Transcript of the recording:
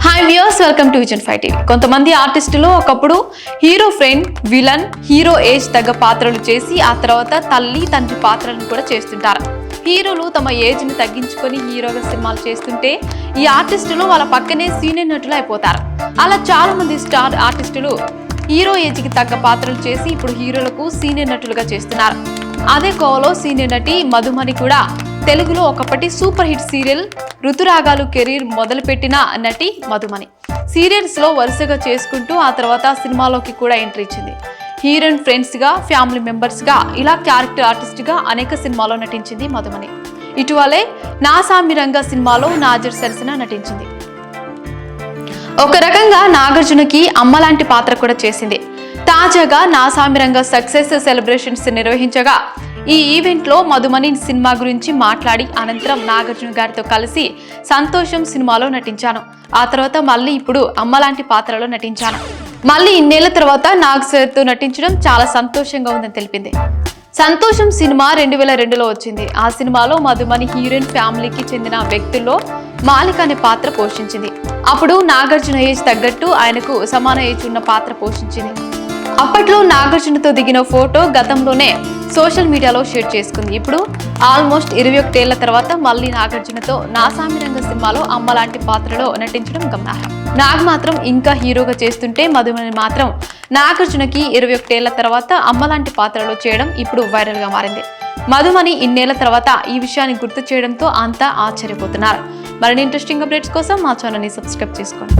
Hi viewers, welcome to vision 5 TV. కొంతమంది ఆర్టిస్టులు ఒకప్పుడు hero friend, villain, hero age తగ్గ పాత్రలు చేసి ఆ తర్వాత తల్లి తండ్రి పాత్రలను కూడా చేస్తుంటారు. హీరోలు తమ ఏజ్ ని తగ్గించుకొని హీరోగా సినిమాలు చేస్తుంటే ఈ ఆర్టిస్టులు వాళ్ళ పక్కనే సీనియర్ నటులు అయిపోతారు. అలా చాలా మంది స్టార్ ఆర్టిస్టులు హీరో ఏజ్ కి తగ్గ పాత్రలు చేసి ఇప్పుడు హీరోలకు సీనియర్ నటులుగా చేస్తున్నారు. అదే కోవలో సీనియర్ నటి మధుమణి కూడా తెలుగులో ఒకప్పటి super hit serial Ruturagalu career మొదలుపెట్టిన నటి మధుమణి. సీరియల్స్ లో వరుసగా చేసుకుంటూ ఆ తర్వాత సినిమాలోకి కూడా ఎంట్రీ ఇచ్చింది. హీరోయిన్ ఫ్రెండ్స్ గా, ఫ్యామిలీ మెంబర్స్ గా, ఇలా క్యారెక్టర్ ఆర్టిస్ట్ గా అనేక సినిమాల్లో నటించింది మధుమణి. ఇటీవలే నా సామిరంగ సినిమాలో నాజర్ సరసన నటించింది. ఒక రకంగా నాగార్జునకి అమ్మలాంటి పాత్ర కూడా చేసింది. తాజాగా నా సామిరంగ సక్సెస్ సెలబ్రేషన్స్ నిర్వహించగా ఈ ఈవెంట్ లో మధుమణి సినిమా గురించి మాట్లాడి అనంతరం నాగార్జున గారితో కలిసి సంతోషం సినిమాలో నటించాను. ఆ తర్వాత మళ్ళీ ఇప్పుడు అమ్మలాంటి పాత్రలో నటించాను. మళ్ళీ ఇన్నేళ్ల తర్వాత నాగ్ సార్తో నటించడం చాలా సంతోషంగా ఉందని తెలిపింది. సంతోషం సినిమా 2002లో వచ్చింది. ఆ సినిమాలో మధుమణి హీరోయిన్ ఫ్యామిలీకి చెందిన వ్యక్తుల్లో మాలిక అనే పాత్ర పోషించింది. అప్పుడు నాగార్జున ఏజ్ తగ్గట్టు ఆయనకు సమాన ఏజ్ ఉన్న పాత్ర పోషించింది. అప్పట్లో నాగార్జునతో దిగిన ఫోటో గతంలోనే సోషల్ మీడియాలో షేర్ చేసుకుంది. ఇప్పుడు ఆల్మోస్ట్ 21 ఏళ్ల తర్వాత మళ్ళీ నాగార్జునతో నా సామిరంగ సినిమాలో అమ్మలాంటి పాత్రలో నటించడం గమనార్హం. నాగ్ మాత్రం ఇంకా హీరోగా చేస్తుంటే మధుమణి మాత్రం నాగార్జునకి 21 ఏళ్ల తర్వాత అమ్మలాంటి పాత్రలో చేయడం ఇప్పుడు వైరల్ గా మారింది. మధుమణి ఇన్నేళ్ల తర్వాత ఈ విషయాన్ని గుర్తు చేయడంతో అంతా ఆశ్చర్యపోతున్నారు. మరిన్ని ఇంట్రెస్టింగ్ అప్డేట్స్ కోసం మా ఛానల్ ని సబ్స్క్రైబ్ చేసుకోండి.